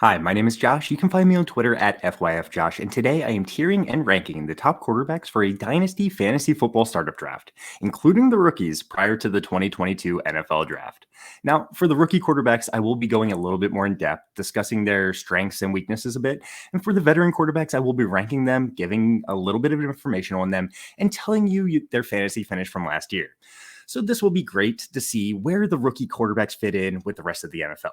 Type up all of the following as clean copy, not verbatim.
Hi, my name is Josh. You can find me on Twitter at FYFJosh, and today I am tiering and ranking the top quarterbacks for a Dynasty Fantasy Football Startup Draft, including the rookies prior to the 2022 NFL Draft. Now, for the rookie quarterbacks, I will be going a little bit more in depth, discussing their strengths and weaknesses a bit, and for the veteran quarterbacks, I will be ranking them, giving a little bit of information on them, and telling you their fantasy finish from last year. So this will be great to see where the rookie quarterbacks fit in with the rest of the NFL.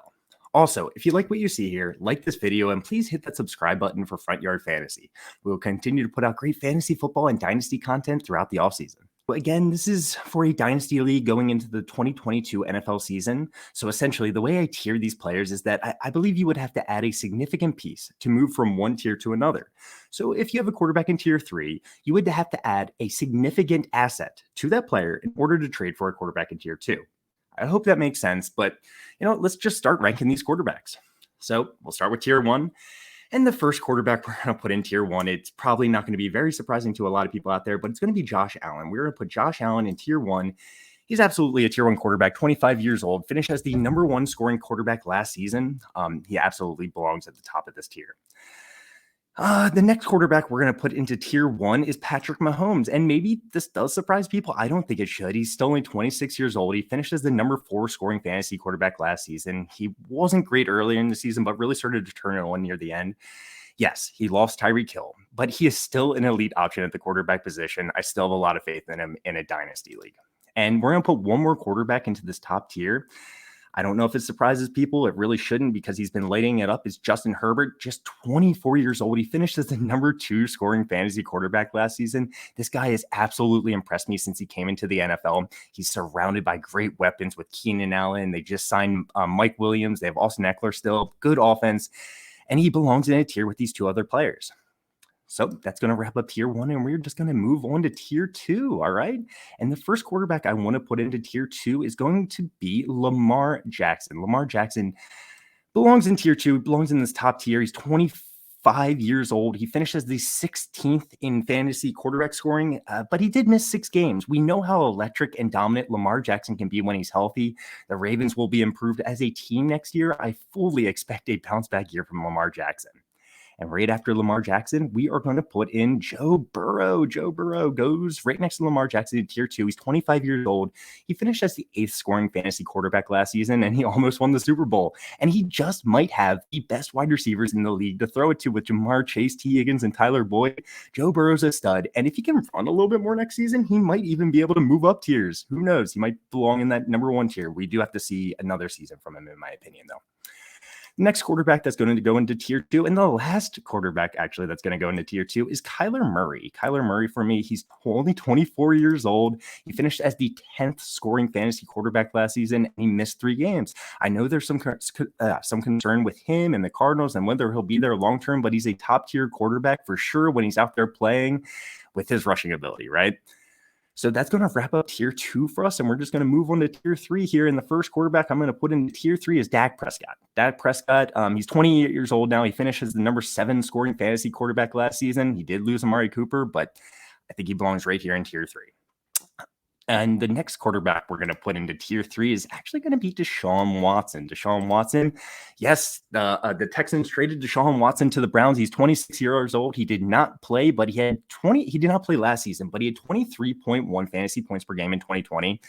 Also, if you like what you see here, like this video and please hit that subscribe button for Front Yard Fantasy. We will continue to put out great fantasy football and dynasty content throughout the offseason. But again, this is for a dynasty league going into the 2022 NFL season. So essentially, the way I tier these players is that I believe you would have to add a significant piece to move from one tier to another. So if you have a quarterback in tier 3, you would have to add a significant asset to that player in order to trade for a quarterback in tier 2. I hope that makes sense, but let's just start ranking these quarterbacks. So we'll start with tier 1. And the first quarterback we're going to put in tier 1, it's probably not going to be very surprising to a lot of people out there, but it's going to be Josh Allen. We're going to put Josh Allen in tier 1. He's absolutely a tier 1 quarterback, 25 years old, finished as the number 1 scoring quarterback last season. He absolutely belongs at the top of this tier. The next quarterback we're going to put into tier 1 is Patrick Mahomes. And maybe this does surprise people. I don't think it should. He's still only 26 years old. He finished as the number 4 scoring fantasy quarterback last season. He wasn't great earlier in the season, but really started to turn it on near the end. Yes, he lost Tyreek Hill, but he is still an elite option at the quarterback position. I still have a lot of faith in him in a dynasty league. And we're going to put one more quarterback into this top tier. I don't know if it surprises people. It really shouldn't because he's been lighting it up. Is Justin Herbert, just 24 years old. He finished as the number 2 scoring fantasy quarterback last season. This guy has absolutely impressed me since he came into the NFL. He's surrounded by great weapons with Keenan Allen. They just signed Mike Williams. They have Austin Eckler still. Good offense. And he belongs in a tier with these 2 other players. So that's going to wrap up tier 1, and we're just going to move on to tier 2, all right? And the first quarterback I want to put into tier 2 is going to be Lamar Jackson. Lamar Jackson belongs in tier 2, belongs in this top tier. He's 25 years old. He finished as the 16th in fantasy quarterback scoring, but he did miss 6 games. We know how electric and dominant Lamar Jackson can be when he's healthy. The Ravens will be improved as a team next year. I fully expect a bounce-back year from Lamar Jackson. And right after Lamar Jackson, we are going to put in Joe Burrow. Joe Burrow goes right next to Lamar Jackson in tier 2. He's 25 years old. He finished as the 8th scoring fantasy quarterback last season, and he almost won the Super Bowl. And he just might have the best wide receivers in the league to throw it to with Jamar Chase, T. Higgins, and Tyler Boyd. Joe Burrow's a stud. And if he can run a little bit more next season, he might even be able to move up tiers. Who knows? He might belong in that number 1 tier. We do have to see another season from him, in my opinion, though. Next quarterback that's going to go into tier 2, and the last quarterback actually that's going to go into tier 2 is Kyler Murray. Kyler Murray, for me, he's only 24 years old. He finished as the 10th scoring fantasy quarterback last season, and he missed 3 games. I know there's some concern with him and the Cardinals and whether he'll be there long term, but he's a top tier quarterback for sure when he's out there playing with his rushing ability, right? So that's going to wrap up tier 2 for us, and we're just going to move on to tier 3 here. And the first quarterback I'm going to put in tier 3 is Dak Prescott. Dak Prescott, he's 28 years old now. He finished as the number 7 scoring fantasy quarterback last season. He did lose Amari Cooper, but I think he belongs right here in tier 3. And the next quarterback we're going to put into tier 3 is actually going to be Deshaun Watson. Deshaun Watson, yes, the Texans traded Deshaun Watson to the Browns. He's 26 years old. He did not play, but he did not play last season, but he had 23.1 fantasy points per game in 2020.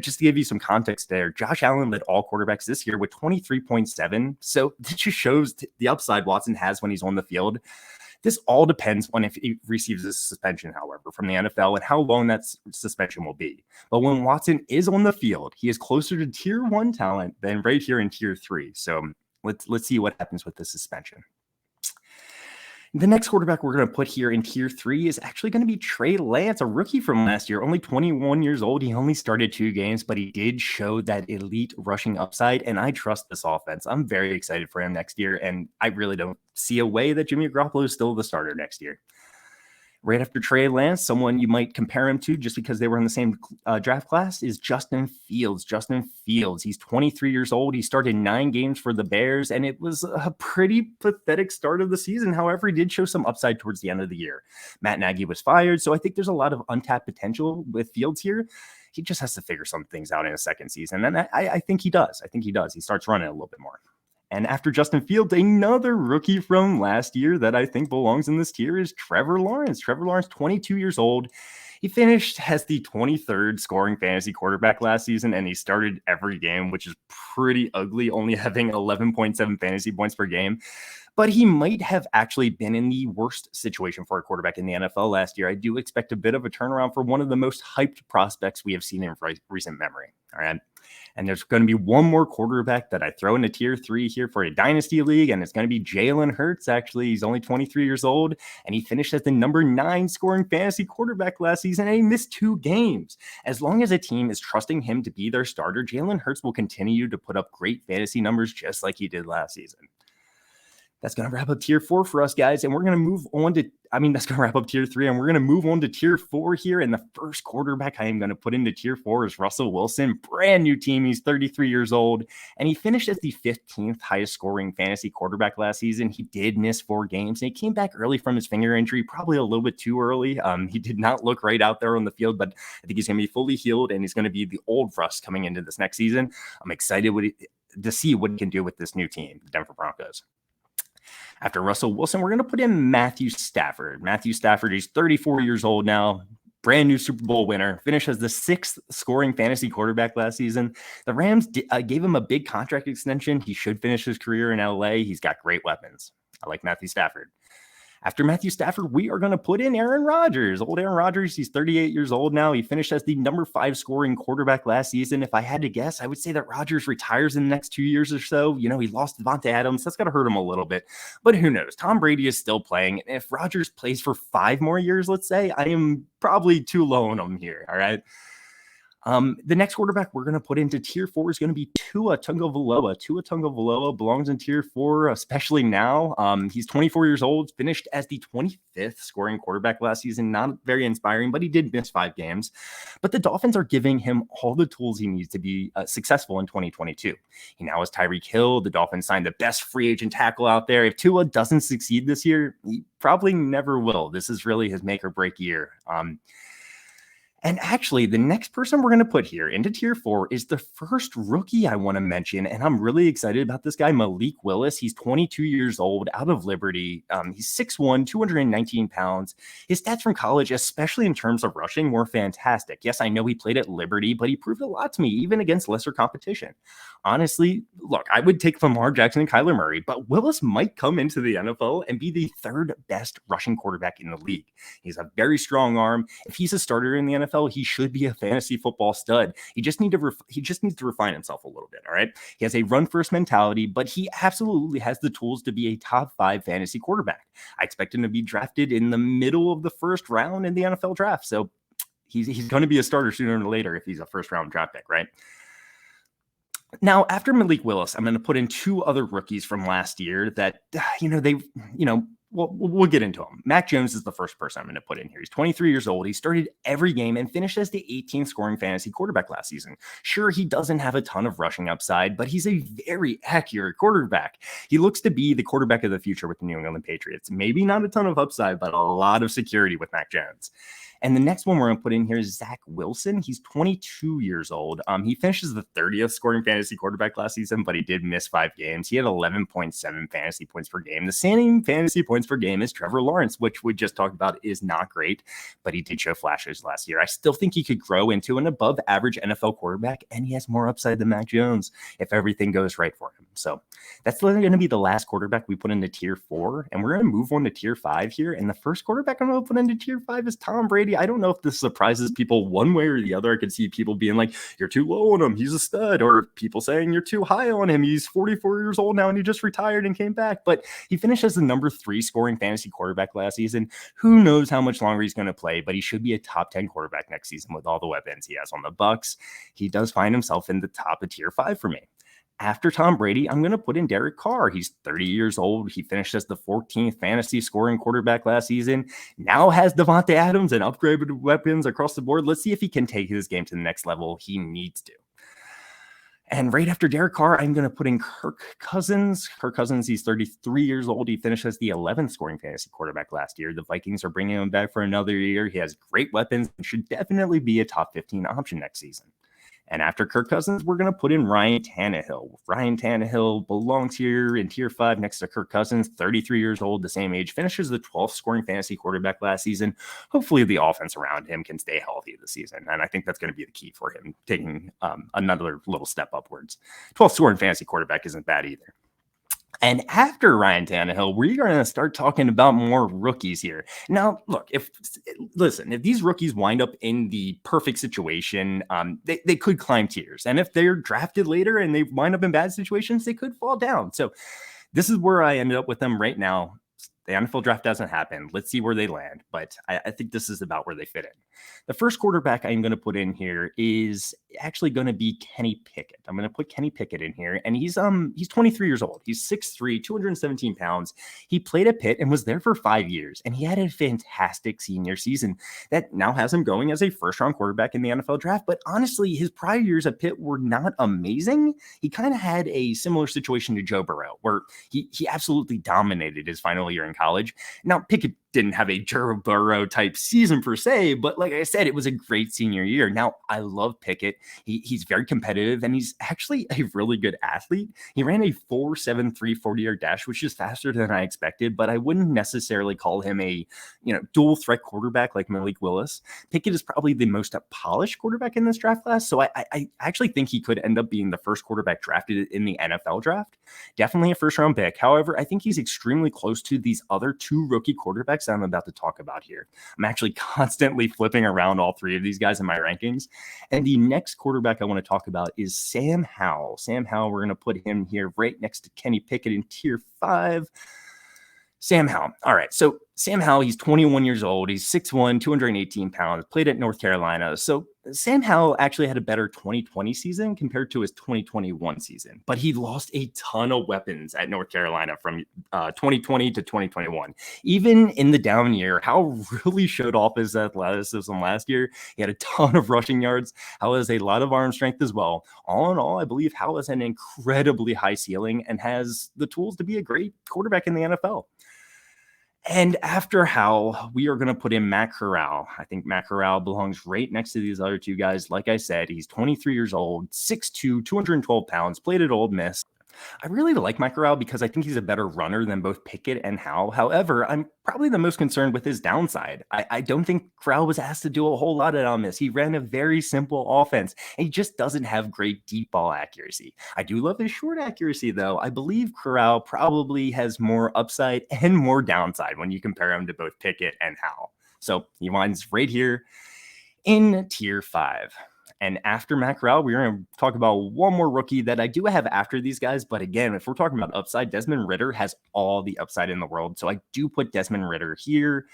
Just to give you some context there, Josh Allen led all quarterbacks this year with 23.7. So this just shows the upside Watson has when he's on the field. This all depends on if he receives a suspension, however, from the NFL and how long that suspension will be. But when Watson is on the field, he is closer to tier 1 talent than right here in tier 3. So let's see what happens with the suspension. The next quarterback we're going to put here in tier 3 is actually going to be Trey Lance, a rookie from last year, only 21 years old. He only started 2 games, but he did show that elite rushing upside, and I trust this offense. I'm very excited for him next year, and I really don't see a way that Jimmy Garoppolo is still the starter next year. Right after Trey Lance, someone you might compare him to just because they were in the same draft class is Justin Fields. Justin Fields, he's 23 years old. He started 9 games for the Bears, and it was a pretty pathetic start of the season. However, he did show some upside towards the end of the year. Matt Nagy was fired, so I think there's a lot of untapped potential with Fields here. He just has to figure some things out in a second season, and I think he does. He starts running a little bit more. And after Justin Fields, another rookie from last year that I think belongs in this tier is Trevor Lawrence. Trevor Lawrence, 22 years old. He finished as the 23rd scoring fantasy quarterback last season, and he started every game, which is pretty ugly, only having 11.7 fantasy points per game. But he might have actually been in the worst situation for a quarterback in the NFL last year. I do expect a bit of a turnaround for one of the most hyped prospects we have seen in recent memory. All right. And there's going to be one more quarterback that I throw into tier 3 here for a dynasty league, and it's going to be Jalen Hurts. Actually, he's only 23 years old, and he finished as the number 9 scoring fantasy quarterback last season, and he missed 2 games. As long as a team is trusting him to be their starter, Jalen Hurts will continue to put up great fantasy numbers just like he did last season. That's going to wrap up tier 4 for us, guys. And we're going to move on to, that's going to wrap up tier 3. And we're going to move on to tier 4 here. And the first quarterback I am going to put into tier 4 is Russell Wilson. Brand new team. He's 33 years old. And he finished as the 15th highest scoring fantasy quarterback last season. He did miss 4 games. And he came back early from his finger injury, probably a little bit too early. He did not look right out there on the field, but I think he's going to be fully healed. And he's going to be the old Russ coming into this next season. I'm excited to see what he can do with this new team, the Denver Broncos. After Russell Wilson, we're going to put in Matthew Stafford. Matthew Stafford, he's 34 years old now, brand new Super Bowl winner, finished as the 6th scoring fantasy quarterback last season. The Rams gave him a big contract extension. He should finish his career in LA. He's got great weapons. I like Matthew Stafford. After Matthew Stafford, we are going to put in Aaron Rodgers. Old Aaron Rodgers, he's 38 years old now. He finished as the number 5 scoring quarterback last season. If I had to guess, I would say that Rodgers retires in the next 2 years or so. He lost Devontae Adams. That's got to hurt him a little bit. But who knows? Tom Brady is still playing. And if Rodgers plays for 5 more years, let's say, I am probably too low on him here. All right. The next quarterback we're going to put into tier 4 is going to be Tua Tagovailoa. Tua Tagovailoa belongs in tier 4, especially now. He's 24 years old, finished as the 25th scoring quarterback last season. Not very inspiring, but he did miss 5 games. But the Dolphins are giving him all the tools he needs to be successful in 2022. He now has Tyreek Hill. The Dolphins signed the best free agent tackle out there. If Tua doesn't succeed this year, he probably never will. This is really his make or break year. And actually, the next person we're going to put here into tier 4 is the first rookie I want to mention. And I'm really excited about this guy, Malik Willis. He's 22 years old, out of Liberty. He's 6'1", 219 pounds. His stats from college, especially in terms of rushing, were fantastic. Yes, I know he played at Liberty, but he proved a lot to me, even against lesser competition. Honestly, look, I would take Lamar Jackson and Kyler Murray, but Willis might come into the NFL and be the 3rd best rushing quarterback in the league. He's a very strong arm. If he's a starter in the NFL, he should be a fantasy football stud. He just needs to refine himself a little bit. All right. He has a run first mentality, but he absolutely has the tools to be a top 5 fantasy quarterback. I expect him to be drafted in the middle of the first round in the NFL draft. So he's going to be a starter sooner or later if he's a first round draft pick, right? Now, after Malik Willis, I'm going to put in 2 other rookies from last year that, we'll get into him. Mac Jones is the first person I'm going to put in here. He's 23 years old. He started every game and finished as the 18th scoring fantasy quarterback last season. Sure, he doesn't have a ton of rushing upside, but he's a very accurate quarterback. He looks to be the quarterback of the future with the New England Patriots. Maybe not a ton of upside, but a lot of security with Mac Jones. And the next one we're going to put in here is Zach Wilson. He's 22 years old. He finishes the 30th scoring fantasy quarterback last season, but he did miss 5 games. He had 11.7 fantasy points per game. The same fantasy points per game as Trevor Lawrence, which we just talked about is not great, but he did show flashes last year. I still think he could grow into an above average NFL quarterback, and he has more upside than Mac Jones if everything goes right for him. So that's going to be the last quarterback we put into tier 4, and we're going to move on to tier 5 here. And the first quarterback I'm going to put into tier 5 is Tom Brady. I don't know if this surprises people one way or the other. I could see people being like, you're too low on him, he's a stud, or people saying you're too high on him, he's 44 years old now and he just retired and came back. But he finished as the number 3 scoring fantasy quarterback last season. Who knows how much longer he's going to play, but he should be a top 10 quarterback next season with all the weapons he has on the Bucs. He does find himself in the top of tier 5 for me. After Tom Brady, I'm going to put in Derek Carr. He's 30 years old. He finished as the 14th fantasy scoring quarterback last season. Now has Devontae Adams and upgraded weapons across the board. Let's see if he can take his game to the next level. He needs to. And right after Derek Carr, I'm going to put in Kirk Cousins. Kirk Cousins, he's 33 years old. He finished as the 11th scoring fantasy quarterback last year. The Vikings are bringing him back for another year. He has great weapons and should definitely be a top 15 option next season. And after Kirk Cousins, we're going to put in Ryan Tannehill. Ryan Tannehill belongs here in tier 5 next to Kirk Cousins, 33 years old, the same age, finishes the 12th scoring fantasy quarterback last season. Hopefully the offense around him can stay healthy this season. And I think that's going to be the key for him, taking another little step upwards. 12th scoring fantasy quarterback isn't bad either. And after Ryan Tannehill, we're going to start talking about more rookies here. Now, look, if these rookies wind up in the perfect situation, they could climb tiers. And if they're drafted later and they wind up in bad situations, they could fall down. So this is where I ended up with them right now. The NFL draft doesn't happen. Let's see where they land. But I think this is about where they fit in. The first quarterback I'm going to put in here is actually going to be Kenny Pickett. I'm going to put Kenny Pickett in here. And he's 23 years old. He's 6'3", 217 pounds. He played at Pitt and was there for 5 years. And he had a fantastic senior season that now has him going as a first-round quarterback in the NFL draft. But honestly, his prior years at Pitt were not amazing. He kind of had a similar situation to Joe Burrow, where he absolutely dominated his final year in college. Now, Pickett didn't have a Joe Burrow type season per se, but like I said, it was a great senior year. Now, I love Pickett. He's very competitive, and he's actually a really good athlete. He ran a 4.73 40-yard dash, which is faster than I expected, but I wouldn't necessarily call him a dual threat quarterback like Malik Willis. Pickett is probably the most polished quarterback in this draft class, so I actually think he could end up being the first quarterback drafted in the NFL draft. Definitely a first-round pick. However, I think he's extremely close to these other two rookie quarterbacks I'm about to talk about here. I'm actually constantly flipping around all three of these guys in my rankings. And the next quarterback I want to talk about is Sam Howell. Sam Howell, we're going to put him here right next to Kenny Pickett in tier 5. Sam Howell. All right. So Sam Howell, he's 21 years old. He's 6'1", 218 pounds, played at North Carolina. So Sam Howell actually had a better 2020 season compared to his 2021 season, but he lost a ton of weapons at North Carolina from 2020 to 2021. Even in the down year, Howell really showed off his athleticism last year. He had a ton of rushing yards. Howell has a lot of arm strength as well. All in all, I believe Howell has an incredibly high ceiling and has the tools to be a great quarterback in the NFL. And after Howell, we are going to put in Matt Corral. I think Matt Corral belongs right next to these other two guys. Like I said, he's 23 years old, 6'2", 212 pounds, played at Ole Miss. I really like Mike Corral because I think he's a better runner than both Pickett and Howell. However, I'm probably the most concerned with his downside. I don't think Corral was asked to do a whole lot on this. He ran a very simple offense, and he just doesn't have great deep ball accuracy. I do love his short accuracy, though. I believe Corral probably has more upside and more downside when you compare him to both Pickett and Howell. So he winds right here in tier 5. And after Matt Corral, we're going to talk about one more rookie that I do have after these guys. But again, if we're talking about upside, Desmond Ridder has all the upside in the world. So I do put Desmond Ridder here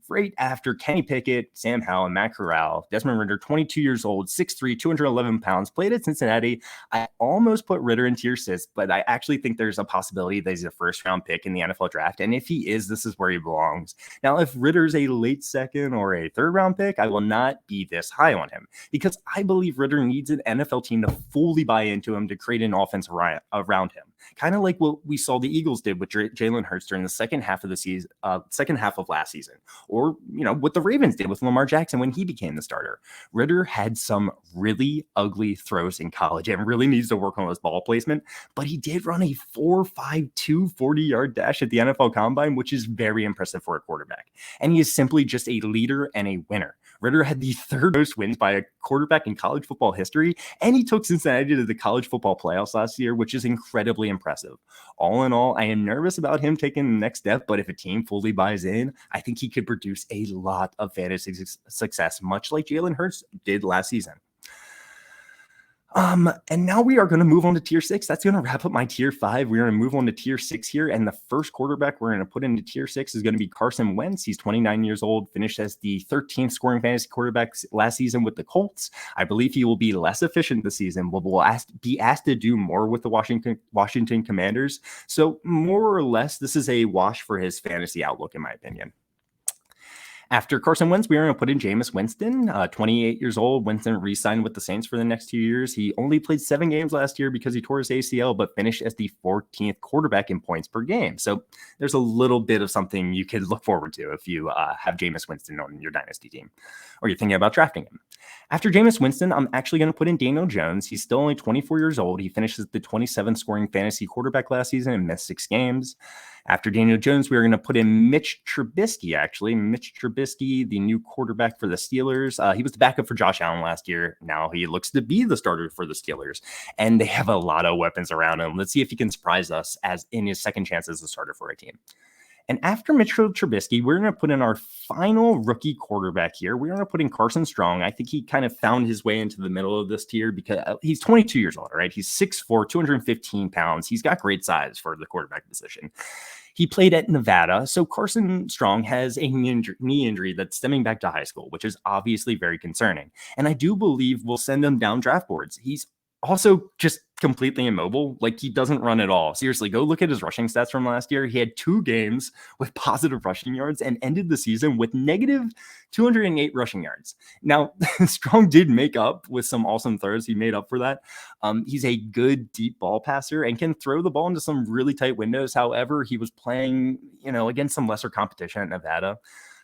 right after Kenny Pickett, Sam Howell, and Matt Corral. Desmond Ridder, 22 years old, 6'3", 211 pounds, played at Cincinnati. I almost put Ridder in tier 6, but I actually think there's a possibility that he's a first-round pick in the NFL draft. And if he is, this is where he belongs. Now, if Ridder's a late second or a third-round pick, I will not be this high on him because I believe Ridder needs an NFL team to fully buy into him to create an offense around him. Kind of like what we saw the Eagles did with Jalen Hurts during the second half of the season, second half of last season, or what the Ravens did with Lamar Jackson when he became the starter. Ridder had some really ugly throws in college and really needs to work on his ball placement, but he did run a 4.52 40-yard dash at the NFL Combine, which is very impressive for a quarterback. And he is simply just a leader and a winner. Ridder had the third most wins by a quarterback in college football history, and he took Cincinnati to the college football playoffs last year, which is incredibly impressive. All in all, I am nervous about him taking the next step, but if a team fully buys in, I think he could produce a lot of fantasy success, much like Jalen Hurts did last season. And now we are going to move on to tier 6. That's going to wrap up my tier 5. We're going to move on to tier 6 here. And the first quarterback we're going to put into tier 6 is going to be Carson Wentz. He's 29 years old, finished as the 13th scoring fantasy quarterback last season with the Colts. I believe he will be less efficient this season, but will be asked to do more with the Washington Commanders. So more or less, this is a wash for his fantasy outlook, in my opinion. After Carson Wentz, we are going to put in Jameis Winston, 28 years old. Winston re-signed with the Saints for the next 2 years. He only played 7 games last year because he tore his ACL, but finished as the 14th quarterback in points per game. So there's a little bit of something you could look forward to if you have Jameis Winston on your dynasty team, or you're thinking about drafting him. After Jameis Winston, I'm actually going to put in Daniel Jones. He's still only 24 years old. He finishes the 27th scoring fantasy quarterback last season and missed 6 games. After Daniel Jones, we are going to put in Mitch Trubisky, actually. Mitch Trubisky, the new quarterback for the Steelers. He was the backup for Josh Allen last year. Now he looks to be the starter for the Steelers, and they have a lot of weapons around him. Let's see if he can surprise us as in his second chance as a starter for a team. And after Mitchell Trubisky, we're going to put in our final rookie quarterback here. We're going to put in Carson Strong. I think he kind of found his way into the middle of this tier because he's 22 years old, right? He's 6'4", 215 pounds. He's got great size for the quarterback position. He played at Nevada, so Carson Strong has a knee injury that's stemming back to high school, which is obviously very concerning. And I do believe we'll send him down draft boards. He's also just completely immobile. Like, he doesn't run at all. Seriously, go look at his rushing stats from last year. He had 2 games with positive rushing yards and ended the season with negative 208 rushing yards. Now, Strong did make up with some awesome throws. He made up for that. He's a good deep ball passer and can throw the ball into some really tight windows. However, he was playing, against some lesser competition at Nevada.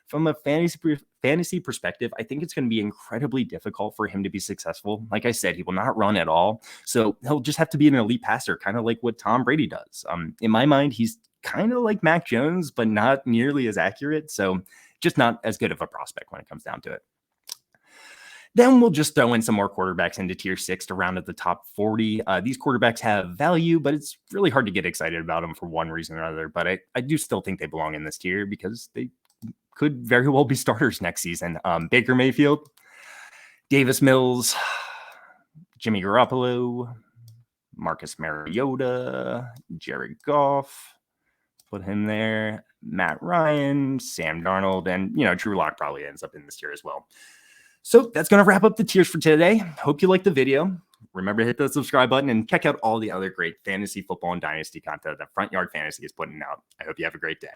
From a fantasy perspective, I think it's going to be incredibly difficult for him to be successful. Like I said, he will not run at all. So he'll just have to be an elite passer, kind of like what Tom Brady does. In my mind, he's kind of like Mac Jones, but not nearly as accurate. So just not as good of a prospect when it comes down to it. Then we'll just throw in some more quarterbacks into tier 6 to round at the top 40. These quarterbacks have value, but it's really hard to get excited about them for one reason or another. But I do still think they belong in this tier because they could very well be starters next season. Baker Mayfield, Davis Mills, Jimmy Garoppolo, Marcus Mariota, Jared Goff, put him there, Matt Ryan, Sam Darnold, and, Drew Lock probably ends up in this tier as well. So that's going to wrap up the tiers for today. Hope you liked the video. Remember to hit the subscribe button and check out all the other great fantasy football and dynasty content that Front Yard Fantasy is putting out. I hope you have a great day.